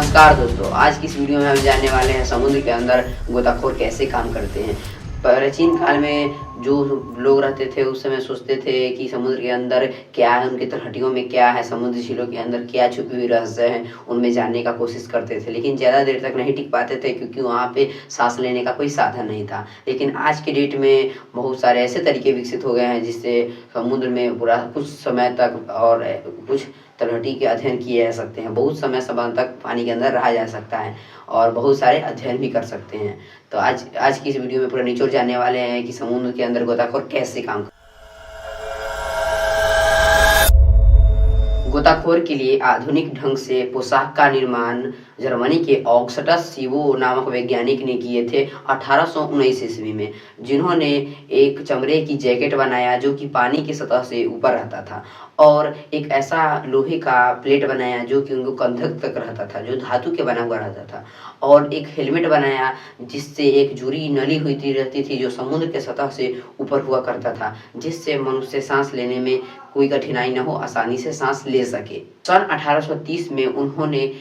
नमस्कार दोस्तों, आज की इस वीडियो में हम जानने वाले हैं समुद्र के अंदर गोताखोर कैसे काम करते हैं। प्राचीन काल में जो लोग रहते थे उस समय सोचते थे कि समुद्र के अंदर क्या है, उनके तलहटियों में क्या है, समुद्र झीलों के अंदर क्या छुपी हुई रहस्य हैं, उनमें जानने का कोशिश करते थे। लेकिन ज़्यादा देर तक नहीं टिक पाते थे क्योंकि वहाँ पे सांस लेने का कोई साधन नहीं था। लेकिन आज के डेट में बहुत सारे ऐसे तरीके विकसित हो गए हैं जिससे समुद्र में पूरा कुछ समय तक और कुछ तलहटी के अध्ययन किए जा सकते हैं। बहुत समय तक पानी के अंदर रहा जा सकता है और बहुत सारे अध्ययन भी कर सकते हैं। तो आज की इस वीडियो में पूरा निचोड़ जानने वाले हैं कि समुद्र के अंदर गोताखोर कैसे काम गोताखोर के लिए आधुनिक ढंग से पोशाक का निर्माण जर्मनी के ऑगस्टस सीवो नामक वैज्ञानिक ने किए थे 1819 ईस्वी में, जिन्होंने एक चमड़े की जैकेट बनाया जो कि पानी की सतह से ऊपर रहता था और एक ऐसा लोहे का प्लेट बनाया जो कि उनको कंधक तक रहता था, जो धातु के बना हुआ रहता था, और एक हेलमेट बनाया जिससे एक जुरी नली हुई रहती थी जो समुद्र के सतह से ऊपर हुआ करता था, जिससे मनुष्य सांस लेने में कोई कठिनाई न हो, आसानी से सांस ले सके। सन 1830 में उन्होंने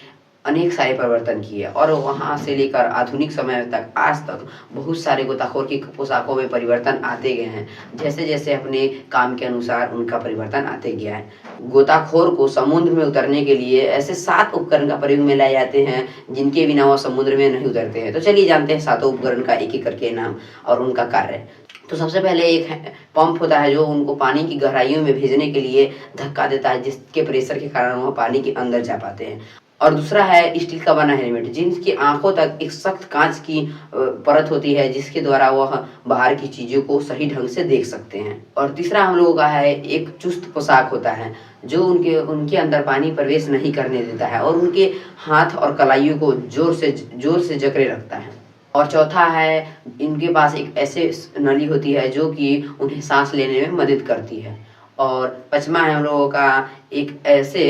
अनेक सारे परिवर्तन किए और वहां से लेकर आधुनिक समय तक आज तक बहुत सारे गोताखोर की पोशाकों में परिवर्तन आते गए हैं। जैसे जैसे अपने काम के अनुसार उनका परिवर्तन आते गया है। गोताखोर को समुद्र में उतरने के लिए ऐसे 7 उपकरण का प्रयोग में लाए जाते हैं जिनके बिना वह समुद्र में नहीं उतरते हैं। तो चलिए जानते हैं 7 उपकरण का एक एक करके नाम और उनका कार्य। तो सबसे पहले एक पंप होता है जो उनको पानी की गहराइयों में भेजने के लिए धक्का देता है, जिसके प्रेशर के कारण वह पानी के अंदर जा पाते हैं। और दूसरा है स्टील का बना हेलमेट, जिनकी आंखों तक एक सख्त कांच की परत होती है जिसके द्वारा वह बाहर की चीजों को सही ढंग से देख सकते हैं। और तीसरा हम लोगों का है एक चुस्त पोशाक होता है जो उनके अंदर पानी प्रवेश नहीं करने देता है और उनके हाथ और कलाइयों को जोर से जकड़े रखता है। और चौथा है इनके पास एक ऐसे नली होती है जो कि उन्हें सांस लेने में मदद करती है। और पांचवा है हम लोगों का एक ऐसे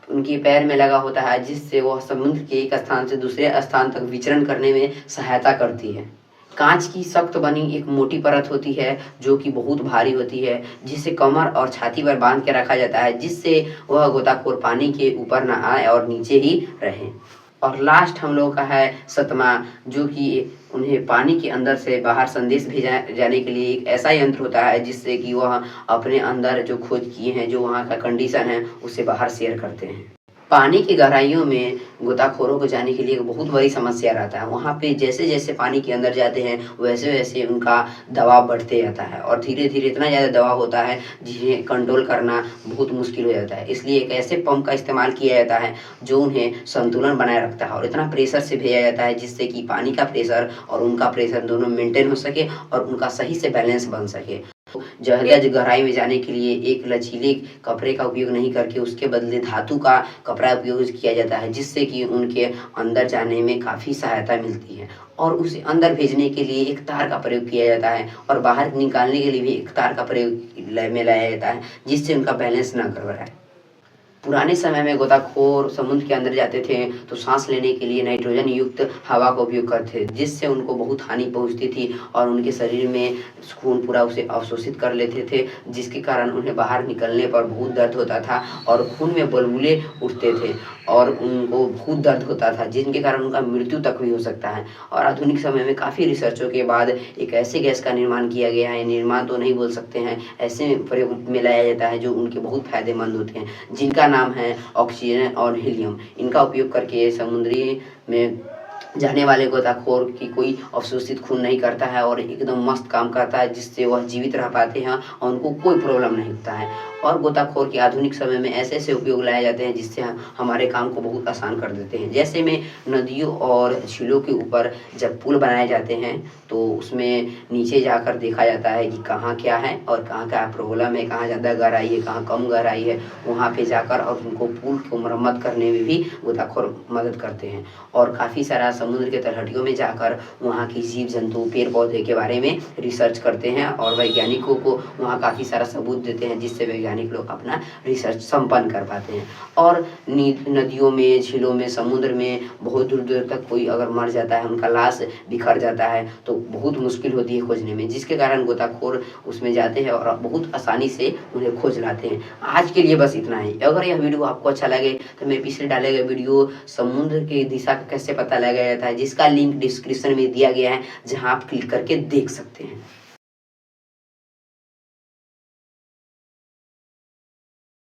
उनके पैर में लगा होता है जिससे वह समुद्र के एक स्थान से दूसरे स्थान तक विचरण करने में सहायता करती है। कांच की सख्त बनी एक मोटी परत होती है जो कि बहुत भारी होती है, जिसे कमर और छाती पर बांध के रखा जाता है जिससे वह गोताखोर पानी के ऊपर न आए और नीचे ही रहे। और लास्ट हम लोगों का है 7वां, जो कि उन्हें पानी के अंदर से बाहर संदेश भेजा जाने के लिए एक ऐसा यंत्र होता है जिससे कि वह अपने अंदर जो खोज किए हैं, जो वहाँ का कंडीशन है, उसे बाहर शेयर करते हैं। पानी की गहराइयों में गोताखोरों को जाने के लिए एक बहुत बड़ी समस्या रहता है। वहाँ पे जैसे जैसे पानी के अंदर जाते हैं वैसे वैसे उनका दबाव बढ़ते जाता है और धीरे धीरे इतना ज़्यादा दबाव होता है जिन्हें कंट्रोल करना बहुत मुश्किल हो जाता है। इसलिए एक ऐसे पंप का इस्तेमाल किया जाता है जो उन्हें संतुलन बनाए रखता है और इतना प्रेशर से भेजा जाता है जिससे कि पानी का प्रेशर और उनका प्रेशर दोनों मेंटेन हो सके और उनका सही से बैलेंस बन सके। ज़्यादा गहराई में जाने के लिए एक लचीले कपड़े का उपयोग नहीं करके उसके बदले धातु का कपड़ा उपयोग किया जाता है, जिससे कि उनके अंदर जाने में काफ़ी सहायता मिलती है। और उसे अंदर भेजने के लिए एक तार का प्रयोग किया जाता है और बाहर निकालने के लिए भी एक तार का प्रयोग में लाया जाता है जिससे उनका बैलेंस ना गड़बड़ाए। पुराने समय में गोताखोर समुद्र के अंदर जाते थे तो सांस लेने के लिए नाइट्रोजन युक्त हवा का उपयोग करते थे, जिससे उनको बहुत हानि पहुंचती थी और उनके शरीर में खून पूरा उसे अवशोषित कर लेते थे, जिसके कारण उन्हें बाहर निकलने पर बहुत दर्द होता था और खून में बुलबुले उठते थे और उनको बहुत दर्द होता था, जिनके कारण उनका मृत्यु तक भी हो सकता है। और आधुनिक समय में काफ़ी रिसर्चों के बाद एक ऐसे गैस का निर्माण किया गया है, निर्माण तो नहीं बोल सकते हैं, ऐसे प्रयोग में लाया जाता है जो उनके बहुत फायदेमंद होते हैं, जिनका नाम है ऑक्सीजन और हीलियम। इनका उपयोग करके समुद्री में जाने वाले गोताखोर की कोई अवशोषित खून नहीं करता है और एकदम मस्त काम करता है, जिससे वह जीवित रह पाते हैं और उनको कोई प्रॉब्लम नहीं होता है। और गोताखोर के आधुनिक समय में ऐसे ऐसे उपयोग लाए जाते हैं जिससे हमारे काम को बहुत आसान कर देते हैं। जैसे में नदियों और झीलों के ऊपर जब पुल बनाए जाते हैं तो उसमें नीचे जाकर देखा जाता है कि कहाँ क्या है और कहाँ क्या प्रॉब्लम है, कहाँ ज़्यादा गहराई है, कहाँ कम गहराई है। वहाँ पे जाकर और उनको पुल को मरम्मत करने में भी गोताखोर मदद करते हैं। और काफ़ी सारा समुद्र के तलहटियों में जाकर वहाँ की जीव जंतु पेड़ पौधे के बारे में रिसर्च करते हैं और वैज्ञानिकों को वहाँ काफ़ी सारा सबूत देते हैं, जिससे वैज्ञानिक लोग अपना रिसर्च संपन्न कर पाते हैं। और नदियों में, झीलों में, समुद्र में बहुत दूर दूर तक कोई अगर मर जाता है, उनका लाश बिखर जाता है तो बहुत मुश्किल होती है खोजने में, जिसके कारण गोताखोर उसमें जाते हैं और बहुत आसानी से उन्हें खोज लाते हैं। आज के लिए बस इतना ही। अगर यह वीडियो आपको अच्छा लगे तो मेरे पिछले डाले गए वीडियो समुद्र की दिशा का कैसे पता लगाया जाता है, जिसका लिंक डिस्क्रिप्शन में दिया गया है, जहाँ आप क्लिक करके देख सकते हैं।